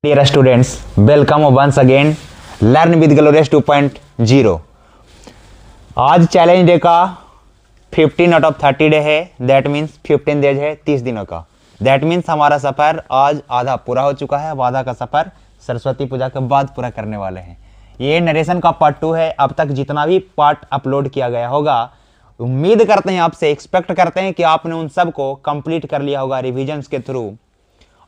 Dear students, welcome once again Learn with Glorious 2.0। आज challenge day का 15 out of 30 day है। That means 15 days है, 30 दिनों का। दैट मीन्स हमारा सफ़र आज आधा पूरा हो चुका है। आधा का सफ़र सरस्वती पूजा के बाद पूरा करने वाले हैं। ये नरेशन का पार्ट 2 है। अब तक जितना भी पार्ट अपलोड किया गया होगा, उम्मीद करते हैं, आपसे एक्सपेक्ट करते हैं कि आपने उन सब को कंप्लीट कर लिया होगा रिविजन्स के थ्रू,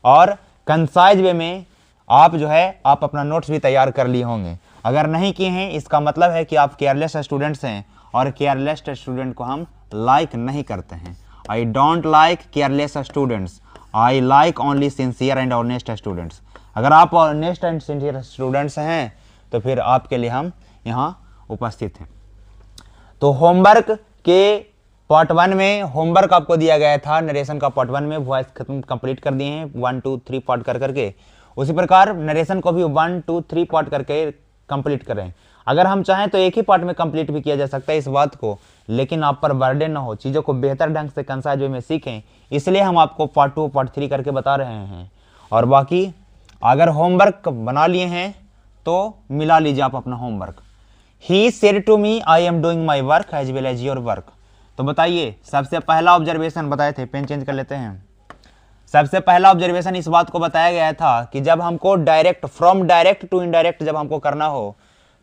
और कंसाइज वे में आप जो है आप अपना नोट्स भी तैयार कर लिए होंगे। अगर नहीं किए हैं, इसका मतलब है कि आप केयरलेस स्टूडेंट्स हैं, और केयरलेस स्टूडेंट को हम लाइक नहीं करते हैं। I don't like careless students, I like only sincere and honest students. अगर आप ऑनेस्ट एंड सिंसियर स्टूडेंट्स हैं तो फिर आपके लिए हम यहाँ उपस्थित हैं। तो होमवर्क के पार्ट 1 में होमवर्क आपको दिया गया था। नरेशन का पार्ट 1 में वॉइस खत्म कंप्लीट कर दिए हैं 1 2 3 पार्ट कर करके। उसी प्रकार नरेशन को भी 1 2 3 पार्ट करके कंप्लीट करें। अगर हम चाहें तो एक ही पार्ट में कंप्लीट भी किया जा सकता है इस बात को, लेकिन आप पर बर्डन ना हो, चीज़ों को बेहतर ढंग से कंसाइज वे में सीखें, इसलिए हम आपको पार्ट 2 पार्ट 3 करके बता रहे हैं। और बाकी अगर होमवर्क बना लिए हैं तो मिला लीजिए आप अपना homework. He said to me I am doing my work as well as your work. तो बताइए, सबसे पहला ऑब्जर्वेशन बताए थे, पेन चेंज कर लेते हैं। सबसे पहला ऑब्जर्वेशन इस बात को बताया गया था कि जब हमको direct from direct to indirect जब हमको करना हो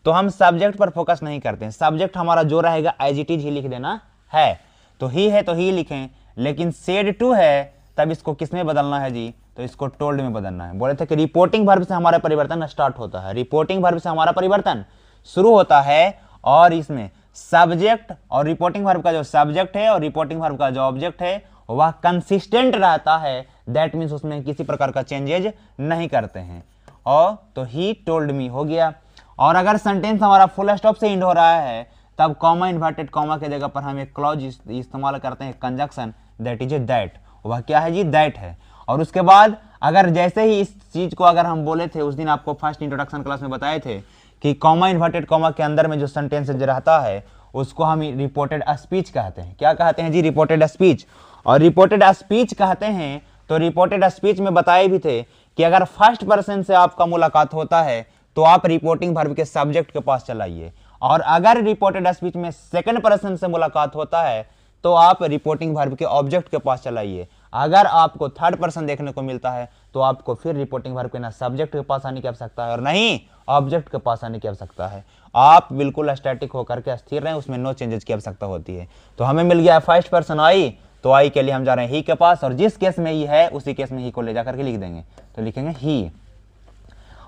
तो हम सब्जेक्ट पर फोकस नहीं करते हैं। सब्जेक्ट हमारा जो रहेगा एज इट इज ही लिख देना है। तो ही है तो ही लिखें, लेकिन सेड टू है तब इसको किस में बदलना है जी? तो इसको टोल्ड में बदलना है। बोले थे कि रिपोर्टिंग वर्ब से हमारा परिवर्तन स्टार्ट होता है। रिपोर्टिंग वर्ब से हमारा परिवर्तन शुरू होता है, और इसमें सब्जेक्ट और रिपोर्टिंग वर्ब का जो सब्जेक्ट है और रिपोर्टिंग वर्ब का जो ऑब्जेक्ट है वह कंसिस्टेंट रहता है। दैट मीन्स उसमें किसी प्रकार का चेंजेज नहीं करते हैं। और तो ही टोल्ड मी हो गया। और अगर सेंटेंस हमारा फुल स्टॉप से एंड हो रहा है तब कॉमा इन्वर्टेड कॉमा के जगह पर हम एक क्लॉज इस्तेमाल करते हैं, conjunction, that is a that. वह क्या है जी? दैट है। और उसके बाद अगर जैसे ही इस चीज को अगर हम बोले थे, उस दिन आपको फर्स्ट इंट्रोडक्शन क्लास में बताए थे कि कॉमा इन्वर्टेड कॉमा के अंदर में जो सेंटेंस रहता है उसको हम रिपोर्टेड स्पीच कहते हैं। क्या कहते हैं जी? Reported speech. और रिपोर्टेड स्पीच कहते हैं तो रिपोर्टेड स्पीच में बताए भी थे कि अगर फर्स्ट पर्सन से आपका मुलाकात होता है तो आप रिपोर्टिंग वर्ब के सब्जेक्ट के पास चलाइए, और अगर रिपोर्टेड स्पीच में सेकंड पर्सन से मुलाकात होता है तो आप रिपोर्टिंग वर्ब के ऑब्जेक्ट के पास चलाइए। अगर आपको थर्ड पर्सन देखने को मिलता है तो आपको फिर रिपोर्टिंग वर्ब के ना सब्जेक्ट के पास आने की आवश्यकता है और नहीं ऑब्जेक्ट के पास आने की आवश्यकता है। आप बिल्कुल स्टैटिक होकर के स्थिर रहें, उसमें नो चेंजेस की आवश्यकता होती है। तो हमें मिल गया फर्स्ट पर्सन आई, तो आई के लिए हम जा रहे हैं ही के पास, और जिस केस में ही है उसी केस में ही को ले जाकर के लिख देंगे, तो लिखेंगे ही।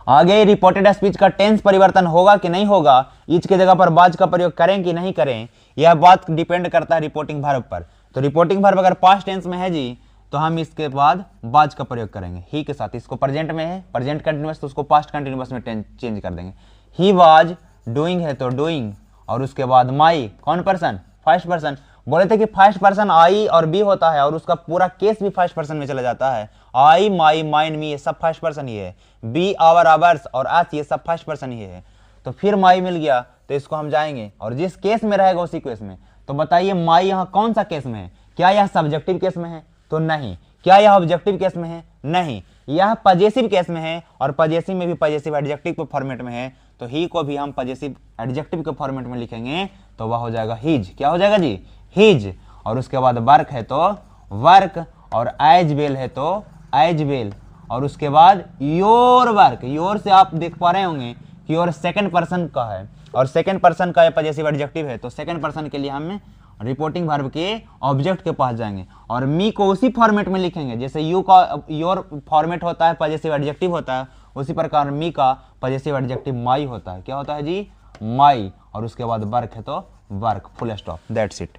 आगे रिपोर्टेड स्पीच का टेंस परिवर्तन होगा कि नहीं होगा, इच के जगह पर बाज का प्रयोग करें कि नहीं करें, यह बात डिपेंड करता है रिपोर्टिंग वर्ब पर। तो रिपोर्टिंग वर्ब अगर पास्ट टेंस में है जी तो हम इसके बाद बाज का प्रयोग करेंगे ही के साथ। इसको प्रेजेंट में है, प्रेजेंट कंटिन्यूअस, तो उसको पास्ट कंटिन्यूअस में चेंज कर देंगे। ही वाज डूइंग है तो डूइंग, और उसके बाद माई कौन पर्सन? First person. बोले थे कि फर्स्ट पर्सन आई और बी होता है, और उसका पूरा केस भी फर्स्ट पर्सन में चला जाता है। आई, माई, माइन, मी, ये सब फर्स्ट पर्सन ही है। बी, आवर, आवर्स और अस, ये सब फर्स्ट पर्सन ही है। तो फिर माई मिल गया तो इसको हम जाएंगे, और जिस केस में रहेगा उसी केस में। तो बताइए माई यहाँ कौन सा केस में है? क्या यह सब्जेक्टिव केस में है? तो नहीं। क्या यह ऑब्जेक्टिव केस में है? नहीं। यह पजेसिव केस में है, और पजेसिव में भी पजेसिव एडजेक्टिव के फॉर्मेट में है। तो ही को भी हम पजेसिव एडजेक्टिव के फॉर्मेट में लिखेंगे, तो वह हो जाएगा हिज। क्या हो जाएगा जी? हिज। और उसके बाद वर्क है तो वर्क, और एज वेल है तो एज वेल, और उसके बाद योर वर्क। योर से आप देख पा रहे होंगे कि योर सेकंड पर्सन का है, और सेकंड पर्सन का पजेसिव एडजेक्टिव है, तो सेकंड पर्सन के लिए हम रिपोर्टिंग वर्ब के ऑब्जेक्ट के पास जाएंगे, और मी को उसी फॉर्मेट में लिखेंगे जैसे यू का योर फॉर्मेट होता है, पजेसिव एडजेक्टिव होता है, उसी प्रकार मी का पजेसिव एडजेक्टिव माई होता है। क्या होता है जी? माई। और उसके बाद वर्क है तो work, full stop, that's it.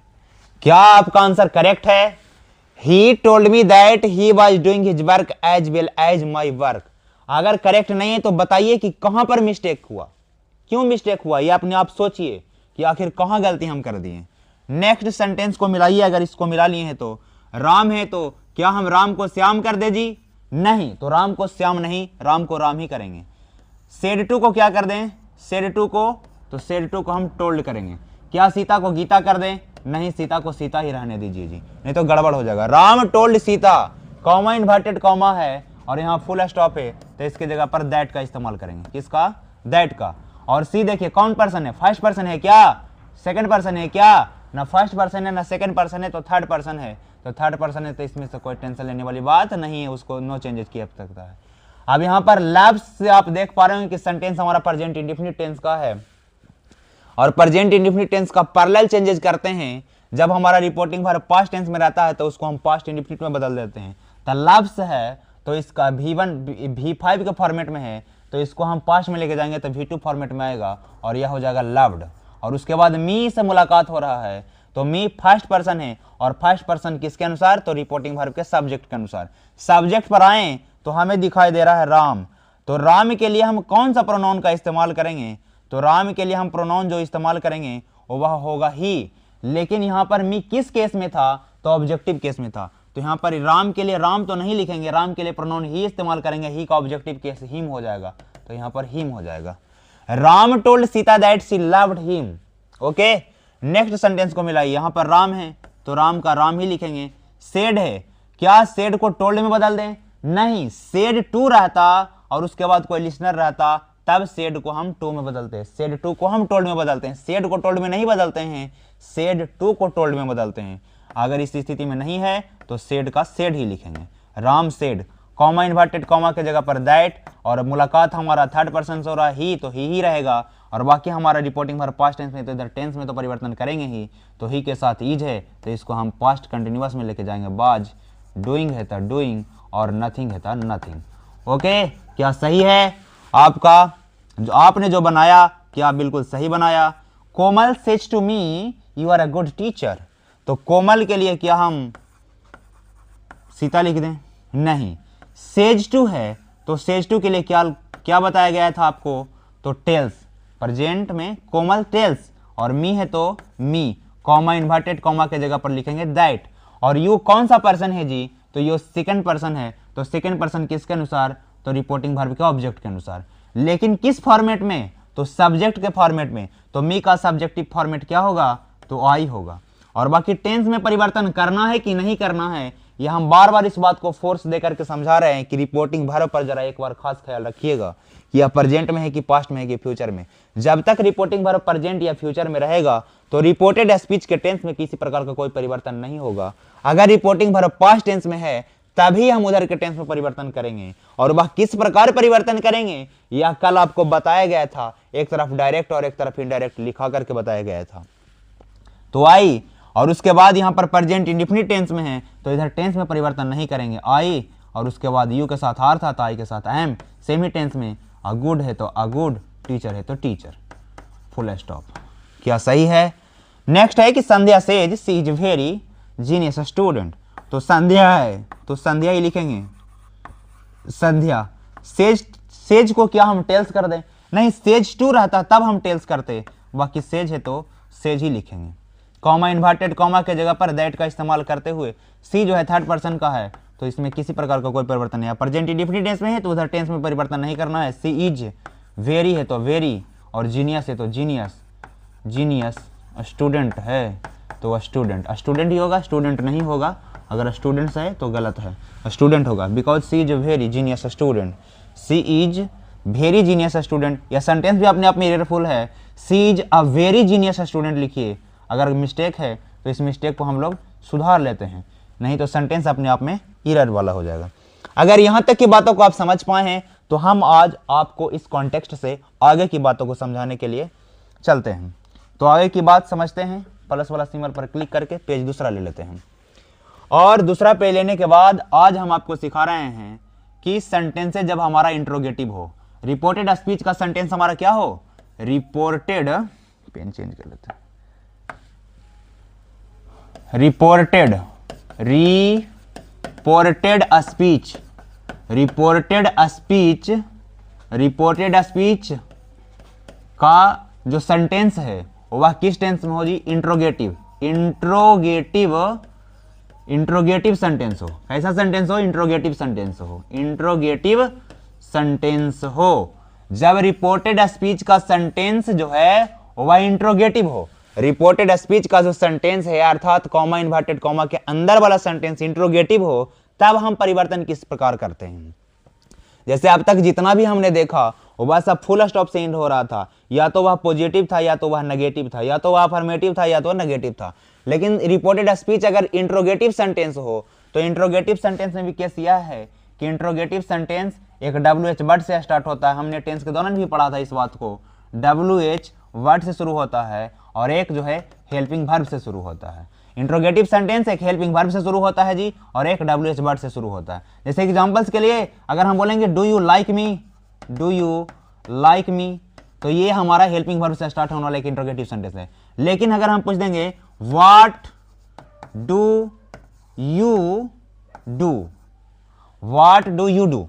क्या आपका आंसर करेक्ट है? He told me that he was doing his work as well as my work. अगर करेक्ट नहीं है तो बताइए कि कहां पर मिस्टेक हुआ, क्यों मिस्टेक हुआ, ये अपने आप सोचिए कि आखिर कहां गलती हम कर दिए। नेक्स्ट सेंटेंस को मिलाइए। अगर इसको मिला लिए हैं तो राम है तो क्या हम राम को श्याम कर दे जी? नहीं, तो राम को श्याम नहीं, राम को राम ही करेंगे। सेड टू को क्या कर दें? सेड टू को, तो सेड टू को हम टोल्ड करेंगे। क्या सीता को गीता कर दें? नहीं, सीता को सीता ही रहने दीजिए जी, नहीं तो गड़बड़ हो जाएगा। Ram told Sita, comma inverted comma है और यहाँ फुल स्टॉप है, तो इसकी जगह पर दैट का इस्तेमाल करेंगे। किसका? दैट का। और सी देखिए कौन पर्सन है? फर्स्ट पर्सन है क्या? सेकंड पर्सन है क्या? ना फर्स्ट पर्सन है ना सेकंड पर्सन है, तो थर्ड पर्सन है। तो थर्ड पर्सन है तो इसमें से कोई टेंशन लेने वाली बात नहीं है, उसको नो चेंजेस किया जा सकता है। अब यहाँ पर लैब्स से आप देख पा रहे हो कि सेंटेंस हमारा प्रेजेंट इंडेफिनिट टेंस का है, और प्रेजेंट इंडेफिनिट टेंस का पैरेलल चेंजेस करते हैं। जब हमारा रिपोर्टिंग वर्ब पास्ट टेंस में रहता है तो उसको हम पास्ट इंडेफिनिट में बदल देते हैं। तो लव्स है तो इसका V1 V5 के फॉर्मेट में है, तो इसको हम पास्ट में लेके जाएंगे तो V2 फॉर्मेट में आएगा और यह हो जाएगा लव्ड। और उसके बाद मी से मुलाकात हो रहा है, तो मी फर्स्ट पर्सन है, और फर्स्ट पर्सन किसके अनुसार? तो रिपोर्टिंग वर्ब के सब्जेक्ट के अनुसार। सब्जेक्ट पर आए तो हमें दिखाई दे रहा है राम, तो राम के लिए हम कौन सा प्रोनाउन का इस्तेमाल करेंगे? तो राम के लिए हम प्रोनाउन जो इस्तेमाल करेंगे वह होगा ही। लेकिन यहाँ पर मी किस केस में था? तो ऑब्जेक्टिव केस में था। तो यहाँ पर राम के लिए राम तो नहीं लिखेंगे, राम के लिए प्रोनाउन ही इस्तेमाल करेंगे, ही का ऑब्जेक्टिव केस हिम हो जाएगा, तो यहाँ पर हिम हो जाएगा। Ram told Sita that she loved him. Okay, next sentence को मिलाइए। यहाँ पर राम है तो राम का राम ही लिखेंगे। सेड है, क्या सेड को टोल्ड में बदल दें? नहीं, सेड टू रहता और उसके बाद कोई लिसनर रहता, तब सेड को हम टू में बदलते हैं। सेड टू को हम टोल्ड में बदलते हैं, सेड को टोल्ड में नहीं बदलते हैं, सेड टू को टोल्ड में बदलते हैं। अगर इस स्थिति में नहीं है तो सेड का सेड ही लिखेंगे। Ram said, comma inverted comma के जगह पर दैट, और मुलाकात हमारा थर्ड पर्सन से हो रहा ही, तो ही रहेगा। और बाकी हमारा रिपोर्टिंग वर्ब पास्ट टेंस में, तो इधर टेंस में तो परिवर्तन करेंगे ही, तो ही के साथ इज है तो इसको हम पास्ट कंटिन्यूअस में लेके जाएंगे। बाज, डूइंग है तो डूइंग, और नथिंग है तो नथिंग। ओके, क्या सही है आपका? जो आपने जो बनाया क्या बिल्कुल सही बनाया? Komal says to me you are a good teacher, तो कोमल के लिए क्या हम सीता लिख दें? नहीं, सेज टू है तो सेज टू के लिए क्या क्या बताया गया था आपको? तो टेल्स, प्रेजेंट में कोमल टेल्स, और मी है तो मी, कॉमा इन्वर्टेड कॉमा के जगह पर लिखेंगे दैट। और यू कौन सा पर्सन है जी? तो यू सेकंड पर्सन है, तो सेकंड पर्सन किसके अनुसार? तो रिपोर्टिंग वर्ब के ऑब्जेक्ट के अनुसार। लेकिन किस फॉर्मेट में? तो सब्जेक्ट के फॉर्मेट में। तो मी का सब्जेक्टिव फॉर्मेट क्या होगा? तो आई होगा। और बाकी टेंस में परिवर्तन करना है कि नहीं करना है, यह हम बार बार इस बात को फोर्स देकर के समझा रहे हैं कि रिपोर्टिंग वर्ब पर जरा एक बार खास ख्याल रखिएगा कि यह प्रेजेंट में है कि पास्ट में है कि फ्यूचर में। जब तक रिपोर्टिंग वर्ब प्रेजेंट या फ्यूचर में रहेगा तो रिपोर्टेड स्पीच के टेंस में किसी प्रकार का कोई परिवर्तन नहीं होगा। अगर रिपोर्टिंग वर्ब पास्ट टेंस में है तभी हम उधर के टेंस में परिवर्तन करेंगे। और वह किस प्रकार परिवर्तन करेंगे यह कल आपको बताया गया था, एक तरफ डायरेक्ट और एक तरफ इनडायरेक्ट लिखा करके बताया गया था। तो आई, और उसके बाद यहाँ पर प्रेजेंट इंडेफिनिट टेंस में है तो इधर टेंस में परिवर्तन नहीं करेंगे। आई, और उसके बाद यू के साथ आर था, आई के साथ एम, सेम ही टेंस में। अ गुड है तो अ गुड, टीचर है तो टीचर, फुल स्टॉप। क्या सही है? नेक्स्ट है कि Sandhya says she is very genius student, तो संध्या है तो संध्या ही लिखेंगे। संध्या, सेज को क्या हम टेल्स कर दें? नहीं, सेज टू रहता तब हम टेल्स करते, बाकी सेज है तो सेज ही लिखेंगे। कॉमा इन्वर्टेड कॉमा के जगह पर दैट का इस्तेमाल करते हुए, सी जो है थर्ड पर्सन का है तो इसमें किसी प्रकार का कोई परिवर्तन नहीं है। प्रेजेंट इंडेफिनिट टेंस में है तो उधर टेंस में परिवर्तन नहीं करना है। सी इज वेरी है तो वेरी, और जीनियस है तो जीनियस, जीनियस स्टूडेंट है तो स्टूडेंट, स्टूडेंट ही होगा, स्टूडेंट नहीं होगा। अगर स्टूडेंट्स है तो गलत है, स्टूडेंट होगा, because she is very genius student. She is very genius student, यह सेंटेंस भी अपने आप में एररफुल है। She is a very genius student लिखिए, अगर मिस्टेक है तो इस मिस्टेक को हम लोग सुधार लेते हैं, नहीं तो सेंटेंस अपने आप में एरर वाला हो जाएगा। अगर यहाँ तक की बातों को आप समझ पाए हैं तो हम आज आपको इस कॉन्टेक्स्ट से आगे की बातों को समझाने के लिए चलते हैं। तो आगे की बात समझते हैं। प्लस वाला सिंबल पर क्लिक करके पेज दूसरा ले लेते हैं, और दूसरा पेज लेने के बाद आज हम आपको सिखा रहे हैं कि सेंटेंस जब हमारा इंट्रोगेटिव हो। रिपोर्टेड स्पीच का सेंटेंस हमारा क्या हो? रिपोर्टेड, पेन चेंज कर लेते हैं, रिपोर्टेड स्पीच, रिपोर्टेड स्पीच का जो सेंटेंस है वह किस टेंस में हो जी? इंट्रोगेटिव, इंट्रोगेटिव सेंटेंस हो। कैसा सेंटेंस हो? इंट्रोगेटिव सेंटेंस हो, इंट्रोगेटिव सेंटेंस हो। जब रिपोर्टेड स्पीच का सेंटेंस जो है वह इंट्रोगेटिव हो, रिपोर्टेड स्पीच का जो सेंटेंस है अर्थात कॉमा इन्वर्टेड कॉमा के अंदर वाला सेंटेंस इंट्रोगेटिव हो, तब हम परिवर्तन किस प्रकार करते हैं? जैसे अब तक जितना भी हमने देखा वो बस सब फुल स्टॉप से एंड हो रहा था, या तो वह पॉजिटिव था या तो वह नेगेटिव था, या तो वह अफर्मेटिव था या तो नेगेटिव था। लेकिन रिपोर्टेड स्पीच अगर इंट्रोगेटिव सेंटेंस हो तो इंट्रोगेटिव सेंटेंस में भी केस यह है कि इंट्रोगेटिव सेंटेंस एक WH वर्ड से स्टार्ट होता है। हमने टेंस के दौरान भी पढ़ा था इस बात को, WH वर्ड से शुरू होता है और एक जो है हेल्पिंग वर्ब से शुरू होता है। इंट्रोगेटिव सेंटेंस एक हेल्पिंग वर्ब से शुरू होता है जी, और एक WH वर्ड से शुरू होता है। जैसे एग्जांपल्स के लिए अगर हम बोलेंगे do you like me, do you like me, तो ये हमारा हेल्पिंग वर्ब से स्टार्ट होने वाला एक इंट्रोगेटिव सेंटेंस है। लेकिन अगर हम पूछ देंगे what do you do, what do you do,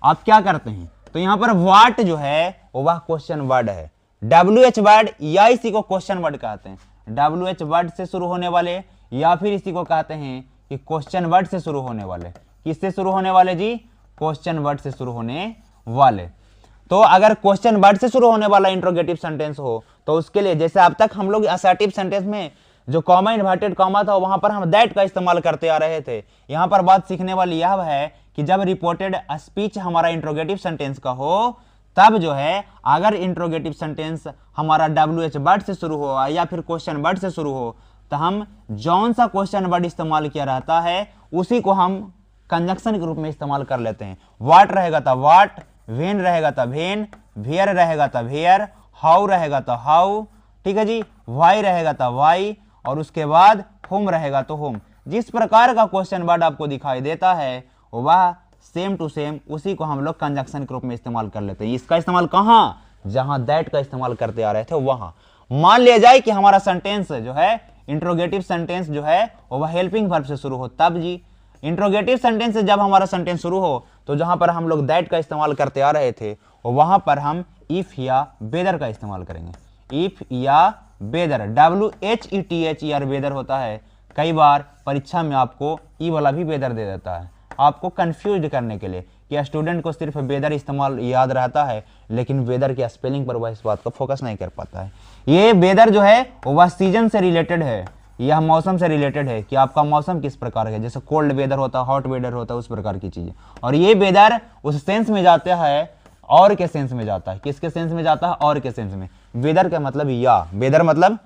आप क्या करते हैं, तो यहां पर व्हाट जो है वह क्वेश्चन वर्ड है। WH वर्ड या इसी को क्वेश्चन वर्ड कहते हैं, WH वर्ड से शुरू होने वाले या फिर इसी को कहते हैं कि क्वेश्चन वर्ड से शुरू होने वाले। किससे शुरू होने वाले जी? क्वेश्चन वर्ड से शुरू होने वाले। तो अगर क्वेश्चन वर्ड से शुरू होने वाला इंट्रोगेटिव सेंटेंस हो तो उसके लिए जैसे अब तक हम लोग असर्टिव सेंटेंस में जो कॉमा इन्वर्टेड कॉमा था वहां पर हम दैट का इस्तेमाल करते आ रहे थे। यहां पर बात सीखने वाली यह है कि जब रिपोर्टेड स्पीच हमारा इंट्रोगेटिव सेंटेंस का हो तब जो है अगर इंट्रोगेटिव सेंटेंस हमारा WH वर्ड से शुरू हो या फिर क्वेश्चन वर्ड से शुरू हो तो हम जौन सा क्वेश्चन वर्ड इस्तेमाल किया रहता है उसी को हम कंजक्शन के रूप में इस्तेमाल कर लेते हैं। व्हाट रहेगा तो व्हाट, वेन रहेगा तो वेन, वेयर रहेगा तो वेयर, हाउ रहेगा तो हाउ, ठीक है जी, वाई रहेगा तो वाई, और उसके बाद होम रहेगा तो होम। जिस प्रकार का क्वेश्चन वर्ड आपको दिखाई देता है वह सेम टू सेम उसी को हम लोग कंजक्शन के रूप में इस्तेमाल कर लेते हैं। इसका इस्तेमाल कहाँ? जहां दैट का इस्तेमाल करते आ रहे थे वहां। मान लिया जाए कि हमारा सेंटेंस जो है इंट्रोगेटिव सेंटेंस जो है वह हेल्पिंग वर्ब से शुरू हो, तब जी इंट्रोगेटिव सेंटेंस से जब हमारा सेंटेंस शुरू हो तो जहां पर हम लोग दैट का इस्तेमाल करते आ रहे थे वहां पर हम इफ या वेदर का इस्तेमाल करेंगे। इफ या वेदर, WHETHER वेदर होता है। कई बार परीक्षा में आपको ई वाला भी वेदर दे देता है आपको कंफ्यूज करने के लिए कि स्टूडेंट को सिर्फ वेदर इस्तेमाल याद रहता है लेकिन वेदर के स्पेलिंग पर वह इस बात को फोकस नहीं कर पाता है। ये वेदर जो है वह सीजन से रिलेटेड है, यह मौसम से रिलेटेड है कि आपका मौसम किस प्रकार है, जैसे कोल्ड वेदर होता है, हॉट वेदर होता है, उस प्रकार की चीजें। और ये वेदर उस सेंस में जाता है और के सेंस में जाता है। किसके सेंस में जाता है? और के सेंस में। वेदर का मतलब या, वेदर मतलब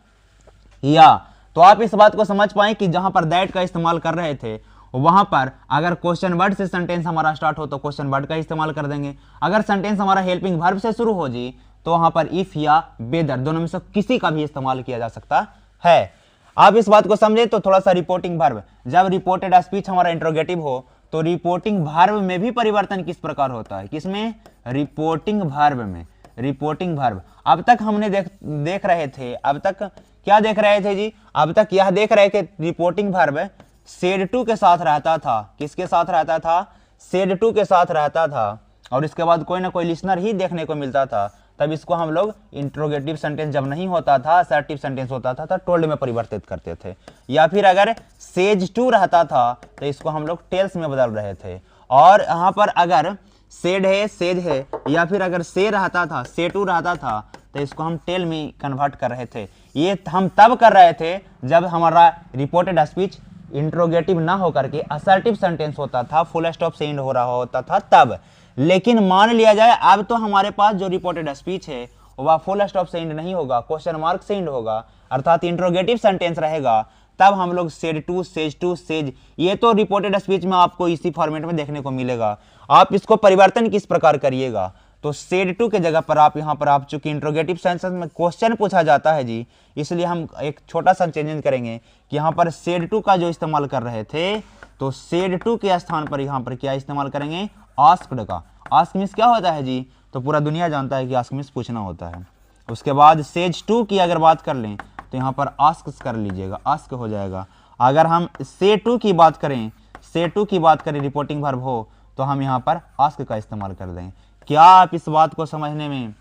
या। तो आप इस बात को समझ पाए कि जहां पर दैट का इस्तेमाल कर रहे थे वहां पर अगर क्वेश्चन वर्ड से सेंटेंस हमारा स्टार्ट हो तो क्वेश्चन वर्ड का इस्तेमाल कर देंगे। अगर सेंटेंस हमारा हेल्पिंग वर्ब से शुरू हो जी तो वहां पर इफ या वेदर दोनों में से किसी का भी इस्तेमाल किया जा सकता है। आप इस बात को समझे तो थोड़ा सा रिपोर्टिंग वर्ब, जब रिपोर्टेड स्पीच हमारा इंट्रोगेटिव हो तो रिपोर्टिंग वर्ब में भी परिवर्तन किस प्रकार होता है? किसमें? रिपोर्टिंग वर्ब में। रिपोर्टिंग वर्ब अब तक हमने देख रहे थे, अब तक क्या देख रहे थे जी? अब तक यह देख रहे थे रिपोर्टिंग वर्ब सेड टू के साथ रहता था। किसके साथ रहता था? सेड टू के साथ रहता था, और इसके बाद कोई ना कोई लिसनर ही देखने को मिलता था। तब इसको हम लोग इंट्रोगेटिव सेंटेंस जब नहीं होता था, असर्टिव सेंटेंस होता था, तो टोल्ड में परिवर्तित करते थे। या फिर अगर सेज टू रहता था तो इसको हम लोग टेल्स में बदल रहे थे। और यहाँ पर अगर सेड है, सेज है, या फिर अगर से रहता था, से टू रहता था, तो इसको हम टेल में कन्वर्ट कर रहे थे। ये हम तब कर रहे थे जब हमारा रिपोर्टेड स्पीच इंट्रोगेटिव ना होकर के असर्टिव सेंटेंस होता था, फुल स्टॉप से एंड हो रहा होता था तब। लेकिन मान लिया जाए अब तो हमारे पास जो रिपोर्टेड स्पीच है वह फुल स्टॉप से एंड नहीं होगा, क्वेश्चन मार्क से एंड होगा, अर्थात इंट्रोगेटिव सेंटेंस रहेगा। तब हम लोग सेड टू, सेज, ये तो रिपोर्टेड स्पीच में आपको इसी फॉर्मेट में देखने को मिलेगा। आप इसको परिवर्तन किस प्रकार करिएगा? तो सेड टू के जगह पर आप यहाँ पर आप चूंकि इंट्रोगेटिव सेंटेंस में क्वेश्चन पूछा जाता है जी, इसलिए हम एक छोटा सा चेंज करेंगे कि यहाँ पर सेड टू का जो इस्तेमाल कर रहे थे तो सेड टू के स्थान पर यहाँ पर क्या इस्तेमाल करेंगे? आस्क्ड का। आस्क मीन्स क्या होता है जी? तो पूरा दुनिया जानता है कि आस्क मीन्स पूछना होता है। उसके बाद सेज टू की अगर बात कर लें तो यहाँ पर आस्क कर लीजिएगा, आस्क हो जाएगा। अगर हम से टू की बात करें, से टू की बात करें रिपोर्टिंग वर्ब हो तो हम यहाँ पर आस्क का इस्तेमाल कर देंगे। क्या आप इस बात को समझने में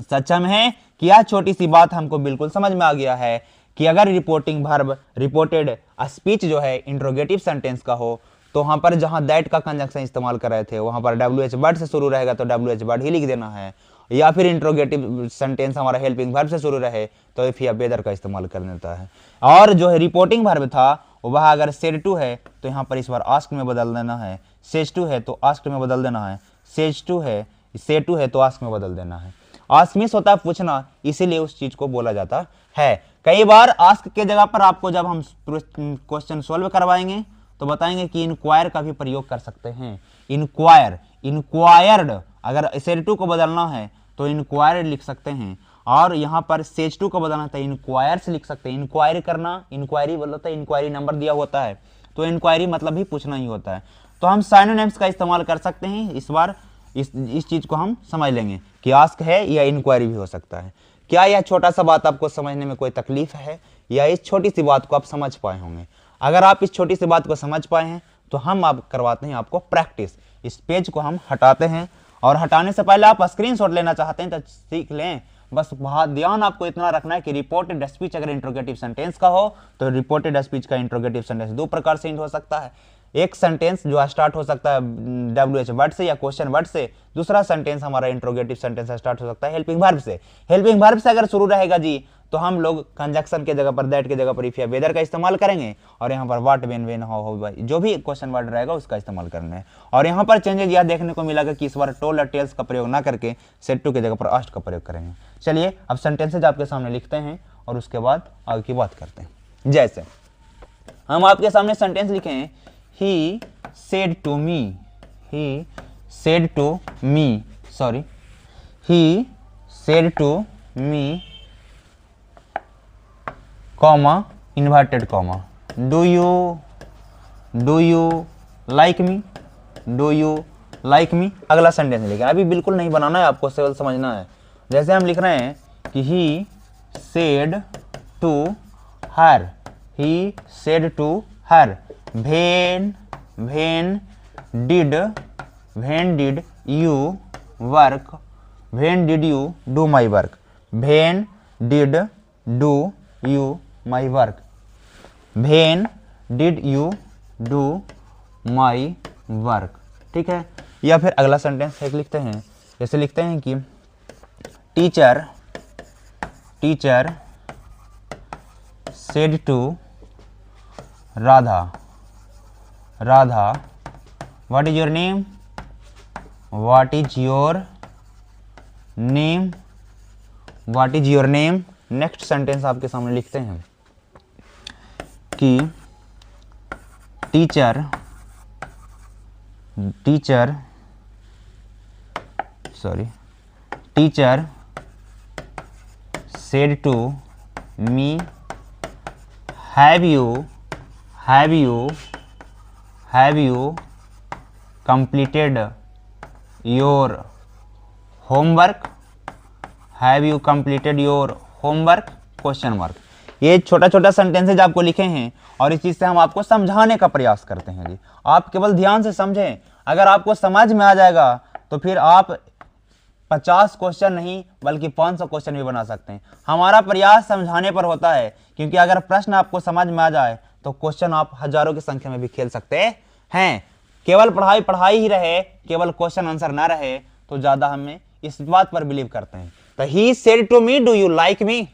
सक्षम हैं कि यह छोटी सी बात हमको बिल्कुल समझ में आ गया है कि अगर रिपोर्टिंग वर्ब, रिपोर्टेड स्पीच जो है इंट्रोगेटिव सेंटेंस का हो तो वहां पर जहां दैट का कंजक्शन इस्तेमाल कर रहे थे वहां पर WH वर्ड से शुरू रहेगा तो WH वर्ड ही लिख देना है, या फिर इंट्रोगेटिव सेंटेंस हमारा हेल्पिंग वर्ब से शुरू रहे तो इफ या वेदर का इस्तेमाल कर देता है। और जो है रिपोर्टिंग वर्ब था वह अगर सेड टू है तो यहाँ पर इस बार आस्क में बदल देना है, सेज टू है तो आस्क में बदल देना है, सेज टू है, से टू है तो आस्क में बदल देना है। आस्क मीन्स होता है पूछना, इसीलिए उस चीज को बोला जाता है। कई बार आस्क के जगह पर आपको जब हम क्वेश्चन सोल्व करवाएंगे तो बताएंगे कि इंक्वायर का भी प्रयोग कर सकते हैं। इंक्वायर, इंक्वायर्ड, अगर सेज टू को बदलना है तो इंक्वायर्ड लिख सकते हैं, और यहाँ पर सेज टू को बदलना था इंक्वायर्स लिख सकते हैं। इंक्वायरी करना, इंक्वायरी बोलता है, इंक्वायरी नंबर दिया होता है तो इंक्वायरी मतलब ही पूछना ही होता है। तो हम साइनोनिम्स का इस्तेमाल कर सकते हैं। इस बार इस चीज को हम समझ लेंगे कि आस्क है या इंक्वायरी भी हो सकता है। क्या यह छोटा सा बात आपको समझने में कोई तकलीफ है, या इस छोटी सी बात को आप समझ पाए होंगे? अगर आप इस छोटी सी बात को समझ पाए हैं तो हम आप करवाते हैं आपको प्रैक्टिस। इस पेज को हम हटाते हैं, और हटाने से पहले आप स्क्रीनशॉट लेना चाहते हैं तो सीख लें। बस बहुत ध्यान आपको इतना रखना है कि रिपोर्टेड स्पीच अगर इंट्रोगेटिव सेंटेंस का हो तो रिपोर्टेड स्पीच का इंट्रोगेटिव सेंटेंस दो प्रकार से हो सकता है। एक सेंटेंस जो स्टार्ट हो सकता है WH वर्ड से या क्वेश्चन वर्ड से, दूसरा सेंटेंस हमारा इंट्रोगेटिव सेंटेंस स्टार्ट हो सकता है हेल्पिंग वर्ब से। हेल्पिंग वर्ब से अगर शुरू रहेगा जी तो हम लोग कंजक्शन के जगह पर, दैट के जगह पर इफ या वेदर का इस्तेमाल करेंगे, और यहाँ पर व्हाट, व्हेन, हाउ, भाई जो भी क्वेश्चन वर्ड रहेगा उसका इस्तेमाल करना है। और यहाँ पर चेंजेस यह देखने को मिलेगा कि इस बार टोल और टेल्स का प्रयोग ना करके सेड टू के जगह पर आस्ट का प्रयोग करेंगे। चलिए अब सेंटेंसेज आपके सामने लिखते हैं और उसके बाद आगे की बात करते हैं। जैसे हम आपके सामने सेंटेंस लिखे हैं, he said to me, he said to me, sorry, he said to me, comma, inverted comma, do you like me, do you like me। अगला सेंटेंस लिखें, अभी बिल्कुल नहीं बनाना है आपको, केवल समझना है। जैसे हम लिख रहे हैं कि he said to her, he said to her, when did you work, when did you do my work, when did do you my work, when did you do my work। ठीक है। या फिर अगला सेंटेंस एक लिखते हैं, जैसे लिखते हैं कि teacher said to Radha, what is your name, what is your name, what is your name। Next sentence आपके सामने लिखते हैं कि teacher said to me, have you completed your homework, have you completed your homework, question mark. ये छोटा छोटा sentences आपको लिखे हैं और इस चीज से हम आपको समझाने का प्रयास करते हैं जी। आप केवल ध्यान से समझें, अगर आपको समझ में आ जाएगा तो फिर आप 50 क्वेश्चन नहीं बल्कि 500 क्वेश्चन भी बना सकते हैं। हमारा प्रयास समझाने पर होता है, क्योंकि अगर प्रश्न आपको समझ में आ जाए तो क्वेश्चन आप हजारों की संख्या में भी खेल सकते हैं। केवल पढ़ाई ही रहे, केवल क्वेश्चन आंसर ना रहे तो ज्यादा हमें इस बात पर बिलीव करते हैं। तो he said to me, do you like me,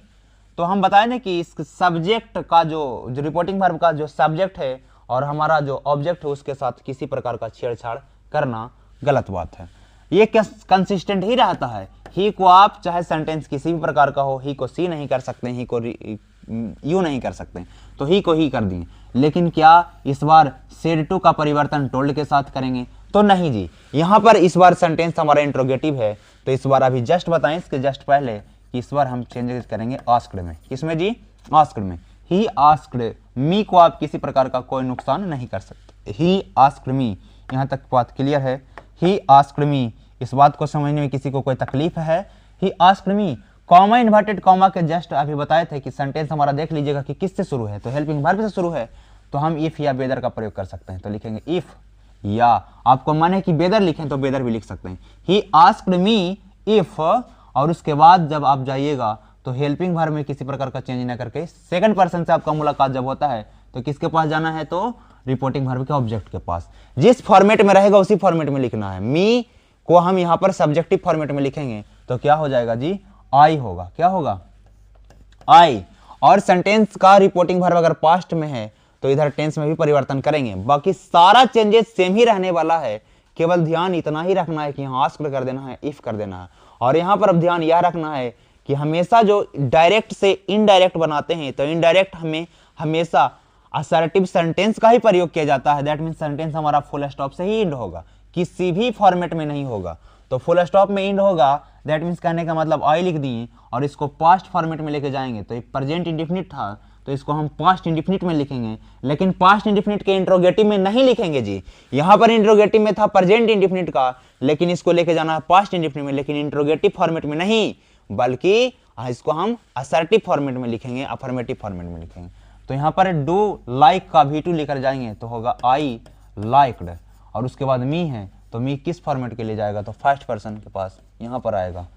तो हम बताएं ना कि इस सब्जेक्ट का जो रिपोर्टिंग वर्ब का जो सब्जेक्ट है और हमारा जो ऑब्जेक्ट है उसके साथ किसी प्रकार का छेड़छाड़ करना गलत बात है। ये कंसिस्टेंट ही रहता है। ही को आप चाहे सेंटेंस किसी भी प्रकार का हो, ही को सी नहीं कर सकते, ही को यू नहीं कर सकते, तो ही को ही कर दिए। लेकिन क्या इस बार सेड टू का परिवर्तन टोल्ड के साथ करेंगे? तो नहीं जी। यहाँ पर इस बार सेंटेंस हमारा इंट्रोगेटिव है, तो इस बार अभी जस्ट बताएं इसके जस्ट पहले कि इस बार हम चेंजेस करेंगे आस्क्ड में। किसमें जी? आस्क्ड में। ही आस्क्ड मी को आप किसी प्रकार का कोई नुकसान नहीं कर सकते। ही आस्क्ड मी, यहाँ तक बात क्लियर है। ही आस्क्ड मी, इस बात को समझने में किसी को कोई तकलीफ है? He asked me, comma inverted comma के जस्ट अभी बताए थे कि सेंटेंस हमारा देख लीजिएगा कि किससे शुरू है, तो हेल्पिंग वर्ब से शुरू है, तो हम इफ या बेदर का प्रयोग कर सकते हैं। तो लिखेंगे इफ, या आपको मन है कि बेदर लिखें तो बेदर भी लिख सकते हैं। ही आस्क्ड मी इफ, और उसके बाद जब आप जाइएगा तो हेल्पिंग वर्ब में किसी प्रकार का चेंज ना करके सेकंड पर्सन से आपका मुलाकात जब होता है तो किसके पास जाना है? तो रिपोर्टिंग वर्ब के ऑब्जेक्ट के पास। जिस फॉर्मेट में रहेगा उसी फॉर्मेट में लिखना है। मी को हम यहाँ पर सब्जेक्टिव फॉर्मेट में लिखेंगे तो क्या हो जाएगा जी? आई होगा। क्या होगा? आई। और सेंटेंस का रिपोर्टिंग वर्ब अगर पास्ट में है तो इधर टेंस में भी परिवर्तन करेंगे। बाकी सारा चेंजेस सेम ही रहने वाला है, केवल ध्यान इतना ही रखना है कि यहाँ आस्क्ड कर देना है, इफ कर देना है। और यहाँ पर अब ध्यान यह रखना है कि हमेशा जो डायरेक्ट से इनडायरेक्ट बनाते हैं तो इनडायरेक्ट हमें हमेशा असर्टिव सेंटेंस का ही प्रयोग किया जाता है। दैट मीन्स सेंटेंस हमारा फुल स्टॉप से ही इंड होगा, किसी भी फॉर्मेट में नहीं होगा। तो फुल स्टॉप में इंड होगा, दैट मीन्स कहने का मतलब आई लिख दिए और इसको पास्ट फॉर्मेट में लेके जाएंगे। तो ये प्रेजेंट इंडेफिनिट था तो इसको हम पास्ट इंडेफिनिट में लिखेंगे, लेकिन पास्ट इंडेफिनिट के इंट्रोगेटिव में नहीं लिखेंगे जी। यहाँ पर इंट्रोगेटिव में था प्रेजेंट इंडेफिनिट का, लेकिन इसको लेके जाना है पास्ट इंडेफिनिट में, लेकिन इंट्रोगेटिव फॉर्मेट में नहीं, बल्कि इसको हम असर्टिव फॉर्मेट में लिखेंगे, अफर्मेटिव फॉर्मेट में लिखेंगे। तो यहाँ पर डू लाइक का V2 लेकर जाएंगे तो होगा आई लाइक्ड, और उसके बाद मी है तो मी किस फॉर्मेट के लिए जाएगा, तो फर्स्ट पर्सन के पास यहाँ पर आएगा।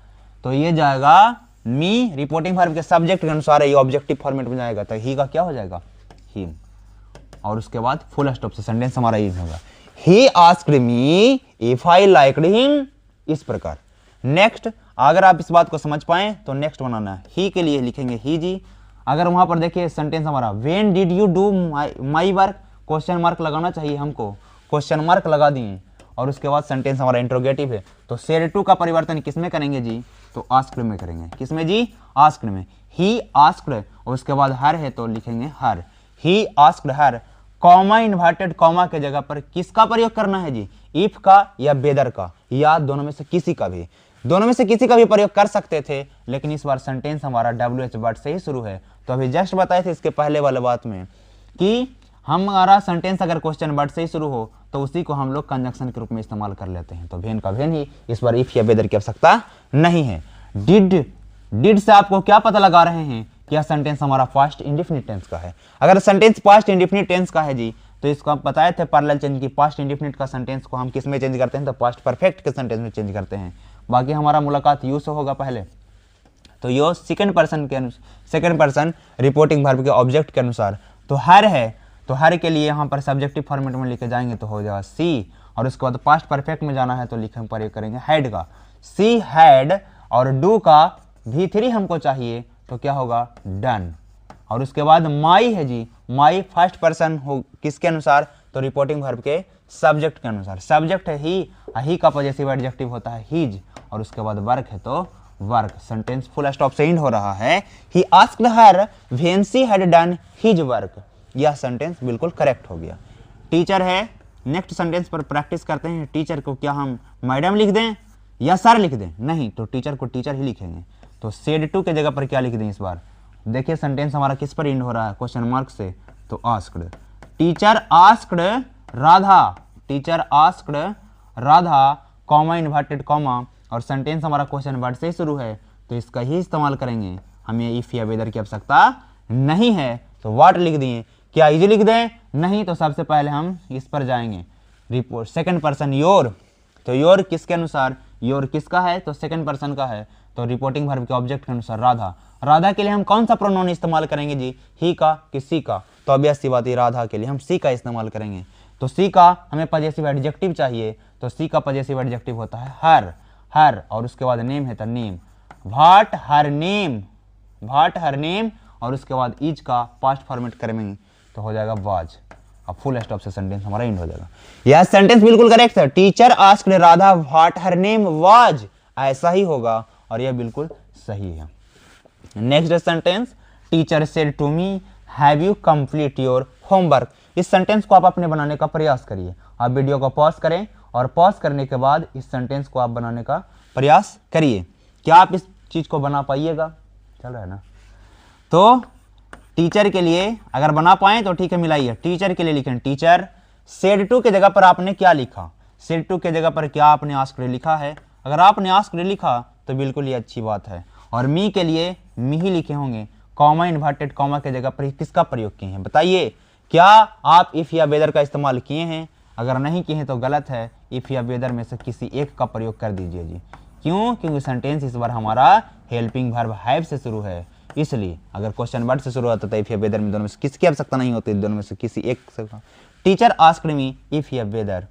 तो ये जाएगा मी रिपोर्टिंग वर्ब के सब्जेक्ट के अनुसार है, ये ऑब्जेक्टिव फॉर्मेट में जाएगा। तो ही का क्या हो जाएगा, हिम, और उसके बाद फुल स्टॉप से सेंटेंस हमारा ये होगा, he asked me if I liked him, इस प्रकार। नेक्स्ट, अगर आप इस बात को समझ पाए तो नेक्स्ट बनाना है, ही के लिए लिखेंगे ही जी। अगर वहां पर देखिए सेंटेंस हमारा when did you do my work, question mark लगाना चाहिए हमको, क्वेश्चन मार्क लगा दिए, और उसके बाद सेंटेंस हमारा इंट्रोगेटिव है। तो सेड टू का परिवर्तन किसमें करेंगे जी, तो आस्क्ड में करेंगे। किसमें जी, आस्क्ड में। ही आस्क्ड, और उसके बाद हर है तो लिखेंगे her, he asked her. Comma inverted comma के जगह पर किसका प्रयोग करना है जी, इफ का या वेदर का, या दोनों में से किसी का भी, दोनों में से किसी का भी प्रयोग कर सकते थे, लेकिन इस बार सेंटेंस हमारा WH वर्ड से ही शुरू है। तो अभी जस्ट बताए थे इसके पहले वाले बात में कि हमारा सेंटेंस अगर क्वेश्चन वर्ड से ही शुरू हो तो उसी को हम लोग कंजंक्शन के रूप में इस्तेमाल कर लेते हैं। तो वेन का वेन ही, इस बार इफ या वेदर की आवश्यकता नहीं है। डिड से आपको क्या पता लगा रहे हैं कि यह सेंटेंस हमारा पास्ट इंडेफिनिट टेंस का है। अगर सेंटेंस पास्ट इंडेफिनिट टेंस का है जी तो इसको हम बताए थे पैरेलल चेंज की, पास्ट इंडेफिनिट का सेंटेंस को हम किस में चेंज करते हैं, तो पास्ट परफेक्ट के सेंटेंस में चेंज करते हैं। बाकी हमारा मुलाकात यू से होगा पहले, तो यो सेकंड पर्सन रिपोर्टिंग वर्ब के ऑब्जेक्ट के अनुसार। तो हर है तो हर के लिए यहाँ पर सब्जेक्टिव फॉर्मेट में लिखे जाएंगे तो हो जाएगा सी, और उसके बाद पास्ट परफेक्ट में जाना है तो लिखे प्रयोग करेंगे हैड का, सी हैड, और डू का V3 हमको चाहिए तो क्या होगा डन। और उसके बाद माई है जी, माई फर्स्ट पर्सन हो किसके अनुसार, तो रिपोर्टिंग वर्ब के सब्जेक्ट के अनुसार। सब्जेक्ट है ही का पॉजेसिव एडजेक्टिव होता है हिज, और उसके बाद वर्क है तो वर्क। सेंटेंस फुल स्टॉप से एंड हो रहा है, ही asked her when she had done his work. यह सेंटेंस बिल्कुल करेक्ट हो गया। टीचर है, नेक्स्ट सेंटेंस पर प्रैक्टिस करते हैं। टीचर को क्या हम मैडम लिख दें या सर लिख दें, नहीं तो टीचर को टीचर ही लिखेंगे। तो सेड टू के जगह पर क्या लिख दें इस बार, देखिए सेंटेंस हमारा किस पर एंड हो रहा है, क्वेश्चन मार्क से, तो asked. Teacher asked Radha, teacher asked Radha, comma inverted comma, और सेंटेंस हमारा क्वेश्चन वर्ड से शुरू है तो इसका ही इस्तेमाल करेंगे, हमें इफ या वेदर की आवश्यकता नहीं है। तो व्हाट लिख दिए, क्या इजी लिख दें, नहीं तो सबसे पहले हम इस पर जाएंगे, रिपोर्ट सेकंड पर्सन योर। तो योर किसके अनुसार, योर किसका है, तो सेकंड पर्सन का है, तो रिपोर्टिंग वर्ब के ऑब्जेक्ट के अनुसार राधा। राधा के लिए हम कौन सा प्रोनाउन इस्तेमाल करेंगे जी, ही का कि सी का, तो ऑब्वियस सी बात है राधा के लिए हम सी का इस्तेमाल करेंगे। तो सी का हमें पॉजेसिव एडजेक्टिव चाहिए, तो सी का पॉजेसिव एडजेक्टिव होता है हर, और उसके बाद नेम है तो नेम, व्हाट हर नेम, और उसके बाद इज का पास्ट फॉर्मेट करेंगे तो हो जाएगा वाज। अब फुल स्टॉप से सेंटेंस हमारा एंड हो जाएगा। यह सेंटेंस बिल्कुल करेक्ट है, teacher asked Radha what her name was, ऐसा ही होगा और यह बिल्कुल सही है। Next sentence, teacher said to me have you complete your homework. इस सेंटेंस को आप अपने बनाने का प्रयास करिए। आप वीडियो को पॉज करें और पॉज करने के बाद इस सेंटेंस को आप बनाने का प्रयास करिए। क्या आप इस चीज को बना पाइएगा, चल रहा है ना। तो टीचर के लिए अगर बना पाए तो ठीक है, मिलाइए। टीचर के लिए लिखें टीचर, सेड टू के जगह पर आपने क्या लिखा, सेड टू के जगह पर क्या आपने आस्क्ड लिखा है। अगर आपने आस्क्ड लिखा तो बिल्कुल ये अच्छी बात है। और मी के लिए मी ही लिखे होंगे, कॉमा इन्वर्टेड कॉमा के जगह पर किसका प्रयोग किए हैं, बताइए। क्या आप इफ या वेदर का इस्तेमाल किए हैं, अगर नहीं किए हैं तो गलत है। इफ या वेदर में से किसी एक का प्रयोग कर दीजिए जी। क्यों, क्योंकि सेंटेंस इस बार हमारा हेल्पिंग वर्ब हैव से शुरू है, इसलिए अगर क्वेश्चन वर्ड से शुरू होता तो इफ या वेदर में दोनों में से किसकी आवश्यकता नहीं होती, दोनों में से किसी एक से। टीचर आस्क्ड मी इफ या वेदर,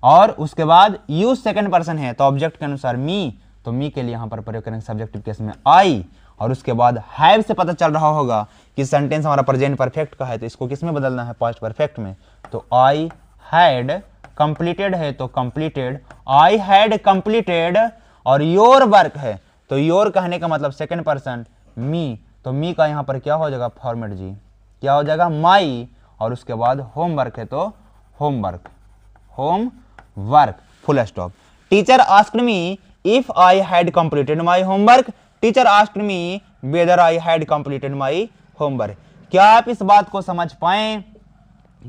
और उसके बाद यू सेकंड पर्सन है तो ऑब्जेक्ट के अनुसार मी, तो मी के लिए यहाँ पर प्रयोग करेंगे सब्जेक्टिव केस में आई, और उसके बाद हैव से पता चल रहा होगा कि सेंटेंस हमारा प्रेजेंट परफेक्ट का है तो इसको किस में बदलना है, पास्ट परफेक्ट में। तो आई हैड कंप्लीटेड है तो कंप्लीटेड, आई हैड कंप्लीटेड, और योर वर्क है तो योर कहने का मतलब सेकंड पर्सन मी, तो मी का यहाँ पर क्या हो जाएगा फॉर्मेट जी, क्या हो जाएगा माई, और उसके बाद होमवर्क है तो homework, home work, full stop. Teacher asked me if I had completed my homework, teacher asked me whether I had completed my homework. क्या आप इस बात को समझ पाए?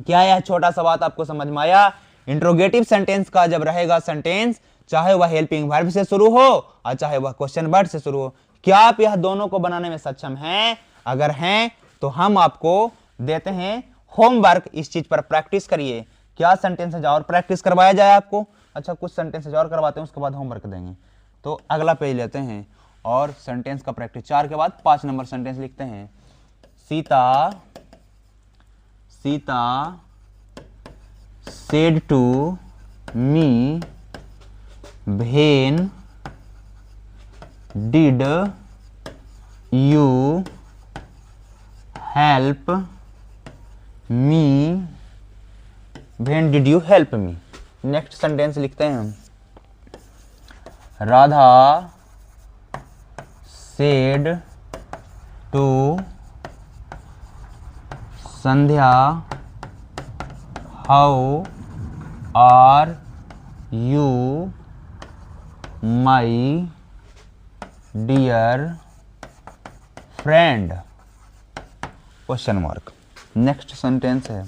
क्या यह छोटा सा बात आपको समझ में आया? इंट्रोगेटिव सेंटेंस का जब रहेगा सेंटेंस, चाहे वह हेल्पिंग वर्ब से शुरू हो और चाहे वह क्वेश्चन वर्ड से शुरू हो, क्या आप यह दोनों को बनाने में सक्षम हैं? अगर हैं तो हम आपको देते हैं होमवर्क, इस चीज पर प्रैक्टिस करिए। क्या सेंटेंसेज और प्रैक्टिस करवाया जाए आपको? अच्छा, कुछ सेंटेंसेज और करवाते हैं, उसके बाद होमवर्क देंगे। तो अगला पेज लेते हैं और सेंटेंस का प्रैक्टिस 4 के बाद 5 नंबर सेंटेंस लिखते हैं। Sita said to me when did you help me, when did you help me। Next sentence लिखते हैं हम। Radha said to Sandhya how are you my dear friend, question mark. Next sentence है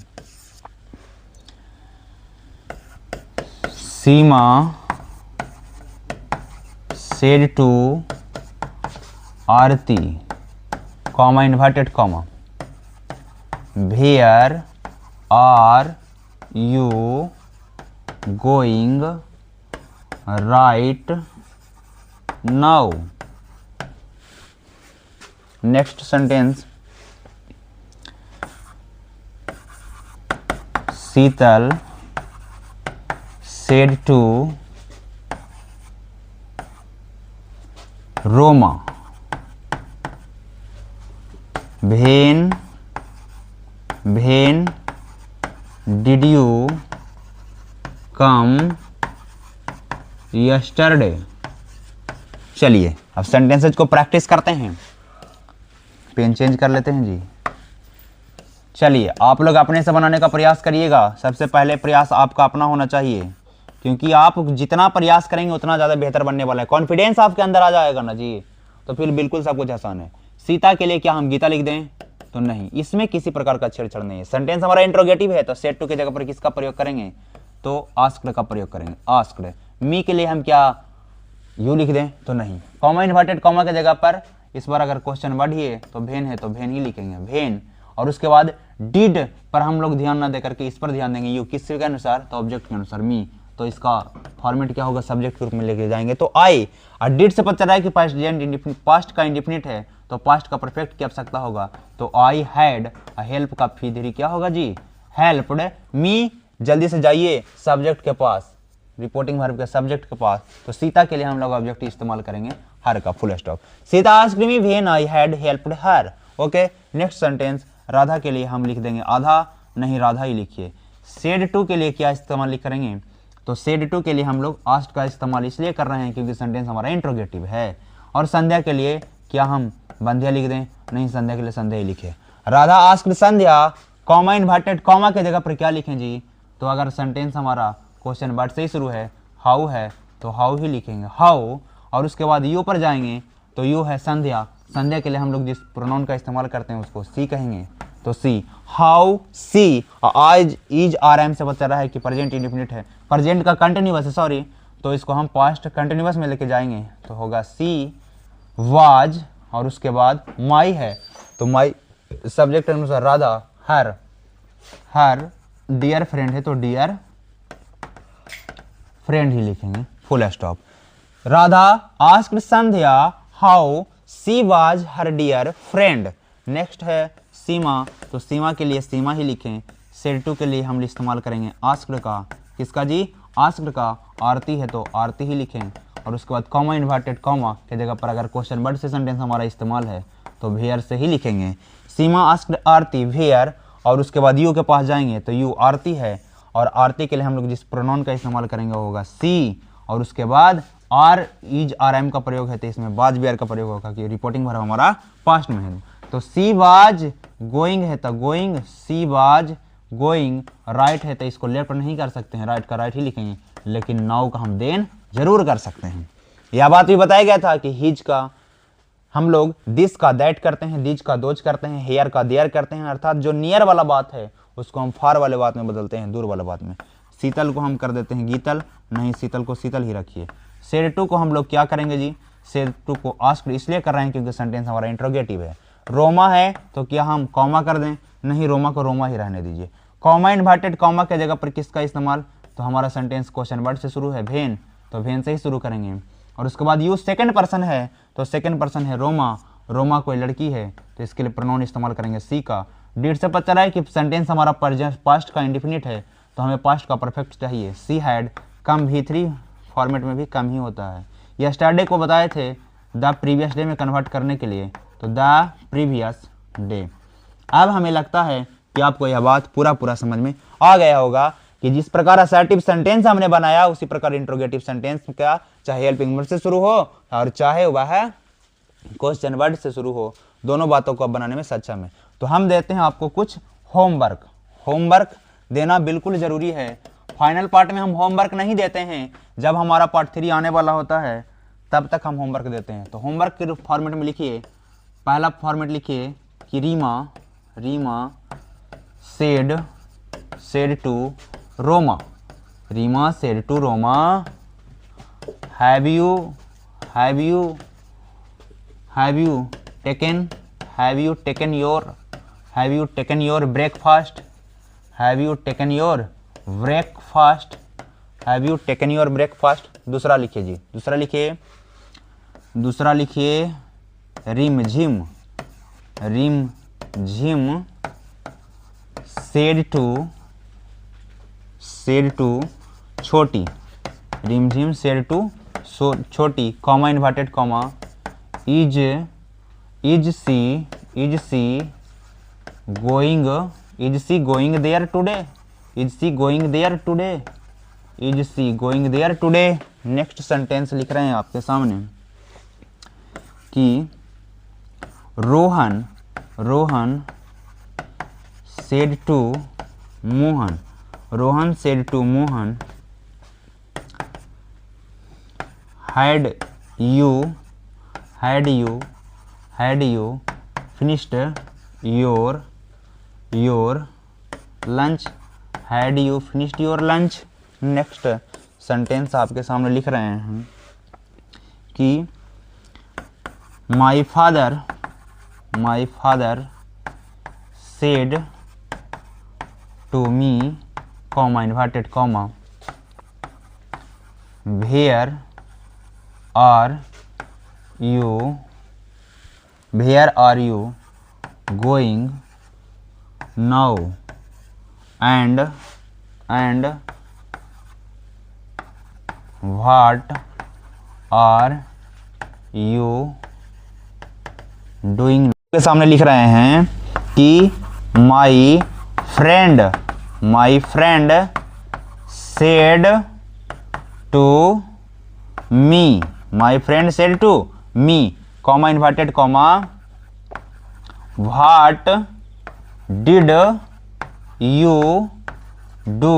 सीमा said to Aarti, comma inverted comma, where are you going right now। Next sentence Sheetal said to Roma when did you come yesterday। चलिए अब sentences को practice करते हैं। Pen change कर लेते हैं जी। चलिए आप लोग अपने से बनाने का प्रयास करिएगा। सबसे पहले प्रयास आपका अपना होना चाहिए, क्योंकि आप जितना प्रयास करेंगे उतना ज़्यादा बेहतर बनने वाला है। कॉन्फिडेंस आपके अंदर आ जाएगा ना जी, तो फिर बिल्कुल सब कुछ आसान है। सीता के लिए क्या हम गीता लिख दें? तो नहीं, इसमें किसी प्रकार का छेड़छाड़ नहीं है। सेंटेंस हमारा इंट्रोगेटिव है तो सेड टू की जगह पर किसका प्रयोग करेंगे? तो आस्क्ड का प्रयोग करेंगे, आस्क्ड। मी के लिए हम क्या यू लिख दें? तो नहीं। कॉमा इन्वर्टेड कॉमा की जगह पर इस बार अगर क्वेश्चन वर्ड ही है तो भेन है तो भेन ही लिखेंगे, भेन। और उसके बाद डिड पर हम लोग ध्यान ना देकर के इस पर ध्यान देंगे, यू किसके अनुसार? तो ऑब्जेक्ट के अनुसार, मी। तो इसका फॉर्मेट क्या होगा? सब्जेक्ट के रूप में लेके जाएंगे। तो आई, और डिड से पता चला है कि पास्ट का इंडिफिनिट है तो पास्ट का परफेक्ट की आवश्यकता होगा। तो आई हैड, हेल्प का फीधरी क्या होगा जी? Helped me. जल्दी से जाइए सब्जेक्ट के पास, रिपोर्टिंग वर्ब के सब्जेक्ट के पास। तो सीता के लिए हम लोग ऑब्जेक्ट इस्तेमाल करेंगे हर का, full stop. Sita asked me when I had helped her. Okay, next sentence Radha के लिए हम लिख देंगे आधा, नहीं राधा ही लिखिए। सेड टू के लिए क्या इस्तेमाल करेंगे? तो सेड टू के लिए हम लोग आस्क्ड का इस्तेमाल इसलिए कर रहे हैं क्योंकि सेंटेंस हमारा इंट्रोगेटिव है। और संध्या के लिए क्या हम बंध्या लिख दें? नहीं, संध्या के लिए संध्या ही लिखे। राधा आस्क्ड संध्या, कॉमा इन्वर्टेड कॉमा के जगह पर क्या लिखें जी? तो अगर सेंटेंस हमारा क्वेश्चन वर्ड से ही शुरू है, हाउ है तो हाउ ही लिखेंगे, हाउ। और उसके बाद यू पर जाएंगे तो यू है संध्या। संध्या के लिए हम लोग जिस प्रोनाउन का इस्तेमाल करते हैं उसको सी कहेंगे, तो सी, हाउ सी। आज इज आर एम से बता रहा है कि प्रेजेंट इंडिफिनिट है, प्रेजेंट का कंटिन्यूअस है, सॉरी, तो इसको हम पास्ट कंटिन्यूअस में लेके जाएंगे तो होगा सी वाज। और उसके बाद माई है तो माई सब्जेक्ट अनुसार Radha, her, her dear friend है तो डियर फ्रेंड ही लिखेंगे, full stop. Radha asked Sandhya how she was her dear friend. Next है सीमा, तो सीमा के लिए सीमा ही लिखें। सेड टू के लिए हम इस्तेमाल करेंगे आस्क्ड का, किसका जी? आस्क्ड का। आरती है तो आरती ही लिखें। और उसके बाद कॉमा इन्वर्टेड कॉमा के जगह पर अगर क्वेश्चन वर्ड से सेंटेंस हमारा इस्तेमाल है तो वेयर से ही लिखेंगे। सीमा आस्क्ड आरती वेयर। और उसके बाद यू के पास जाएंगे तो यू आरती है। और आरती के लिए हम लोग जिस प्रोनाउन का इस्तेमाल करेंगे वो होगा सी, और उसके बाद आर इज आर एम का प्रयोग है तो इसमें वाज वेयर का प्रयोग होगा कि रिपोर्टिंग वर्ब हमारा पास्ट में है। तो सी वाज गोइंग है तो going, she was going, right है तो इसको लेफ्ट नहीं कर सकते हैं, राइट का राइट ही लिखेंगे, लेकिन नाउ का हम देन जरूर कर सकते हैं। यह बात भी बताया गया था कि हिज का हम लोग दिस का दैट करते हैं, दिज का दोज करते हैं, हेयर का देयर करते हैं, अर्थात जो नियर वाला बात है उसको हम फार वाले बात में बदलते हैं, दूर वाले बात में। शीतल को हम कर देते हैं गीतल, नहीं शीतल को शीतल ही रखिए। सेड टू को हम लोग क्या करेंगे जी, सेड टू को आस्क्ड इसलिए कर रहे हैं क्योंकि सेंटेंस हमारा इंट्रोगेटिव है। रोमा है तो क्या हम कॉमा कर दें, नहीं रोमा को रोमा ही रहने दीजिए। कॉमा इन्वर्टेड कॉमा के जगह पर किसका इस्तेमाल, तो हमारा सेंटेंस क्वेश्चन वर्ड से शुरू है, भेन, तो भेन से ही शुरू करेंगे। और उसके बाद यूज सेकंड पर्सन है तो सेकंड पर्सन है रोमा, रोमा कोई लड़की है तो इसके लिए प्रोनाउन इस्तेमाल करेंगे सी का। डिड से पता चला है कि सेंटेंस हमारा पास्ट का इंडिफिनिट है तो हमें पास्ट का परफेक्ट चाहिए। She had come, V3 format में भी कम ही होता है। यस्टरडे को बताए थे द प्रीवियस डे में कन्वर्ट करने के लिए, तो द प्रीवियस डे। अब हमें लगता है कि आपको यह बात पूरा समझ में आ गया होगा कि जिस प्रकार असर्टिव सेंटेंस हमने बनाया उसी प्रकार इंट्रोगेटिव सेंटेंस का चाहे हेल्पिंग वर्ड से शुरू हो और चाहे वह क्वेश्चन वर्ड से शुरू हो, दोनों बातों को बनाने में सक्षम है। तो हम देते हैं आपको कुछ होमवर्क। होमवर्क देना बिल्कुल जरूरी है। फाइनल पार्ट में हम होमवर्क नहीं देते हैं, जब हमारा पार्ट 3 आने वाला होता है तब तक हम होमवर्क देते हैं। तो होमवर्क के फॉर्मेट में लिखिए, पहला फॉर्मेट लिखिए कि Reema said to Roma, Reema said to Roma, have you taken your breakfast, दूसरा लिखिए जी, दूसरा लिखिए रिम झिम said to Chhoti, Rimjhim said to Chhoti, comma inverted comma, is she going there today, next sentence लिख रहे हैं आपके सामने कि Rohan said to Mohan, had you finished your lunch, next sentence आपके सामने लिख रहे हैं कि my father said to me, comma inverted comma, where are you going now, and what are you doing। के सामने लिख रहे हैं कि my friend said to me, comma inverted comma, what did you do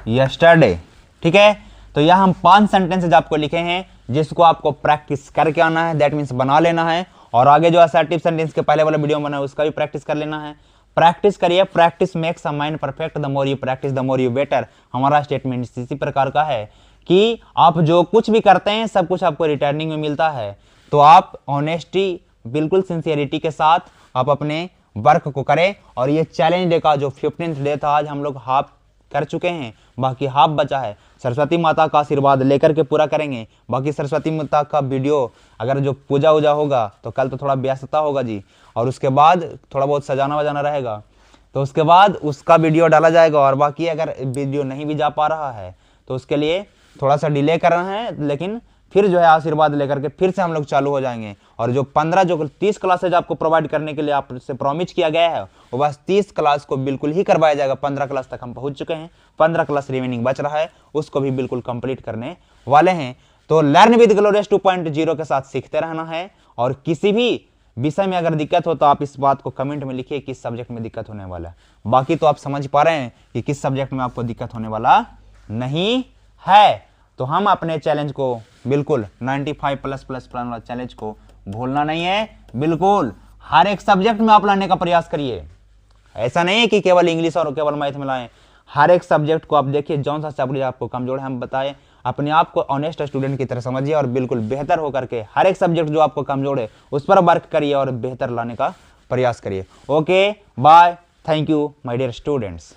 yesterday, ठीक है। तो यह हम 5 सेंटेंसेज आपको लिखे हैं जिसको आपको प्रैक्टिस करके आना है, दैट मीन्स बना लेना है, और आगे जो असर्टिव सेंटेंस के पहले वाला वीडियो बना है उसका भी प्रैक्टिस कर लेना है। प्रैक्टिस करिए, practice makes a mind perfect, the more you practice the more you better. हमारा स्टेटमेंट इसी प्रकार का है कि आप जो कुछ भी करते हैं सब कुछ आपको रिटर्निंग में मिलता है, तो आप ऑनेस्टी बिल्कुल सिंसियरिटी के साथ आप अपने वर्क को करें। और ये चैलेंज डे का जो 15th डे था आज हम लोग हाफ कर चुके हैं, बाकी हाफ बचा है। सरस्वती माता का आशीर्वाद लेकर के पूरा करेंगे। बाकी सरस्वती माता का वीडियो अगर जो पूजा वूजा होगा तो कल तो थोड़ा व्यस्तता होगा जी, और उसके बाद थोड़ा बहुत सजाना वजाना रहेगा तो उसके बाद उसका वीडियो डाला जाएगा। और बाकी अगर वीडियो नहीं भी जा पा रहा है तो उसके लिए थोड़ा सा डिले कर रहे हैं, लेकिन फिर जो है आशीर्वाद लेकर के फिर से हम लोग चालू हो जाएंगे। और जो 30 क्लासेज आपको प्रोवाइड करने के लिए आपसे प्रॉमिस किया गया है वो बस 30 क्लास को बिल्कुल ही करवाया जाएगा। 15 क्लास तक हम पहुंच चुके हैं, 15 क्लास रिमेनिंग बच रहा है, उसको भी बिल्कुल कंप्लीट करने वाले हैं। तो लर्न विद ग्लोरियस 2.0 के साथ सीखते रहना है। और किसी भी विषय में अगर दिक्कत हो तो आप इस बात को कमेंट में लिखिए किस सब्जेक्ट में दिक्कत होने वाला है। बाकी तो आप समझ पा रहे हैं कि किस सब्जेक्ट में आपको दिक्कत होने वाला नहीं है। तो हम अपने चैलेंज को बिल्कुल 95++ वाला चैलेंज को भूलना नहीं है। बिल्कुल हर एक सब्जेक्ट में आप लाने का प्रयास करिए। ऐसा नहीं है कि केवल इंग्लिश और केवल मैथ में लाएं, हर एक सब्जेक्ट को आप देखिए, जौन सा सब्जेक्ट आपको कमजोर है हम बताएं, अपने आप को ऑनेस्ट स्टूडेंट की तरह समझिए और बिल्कुल बेहतर होकर के हर एक सब्जेक्ट जो आपको कमजोर है उस पर वर्क करिए और बेहतर लाने का प्रयास करिए। Okay bye, thank you my dear students.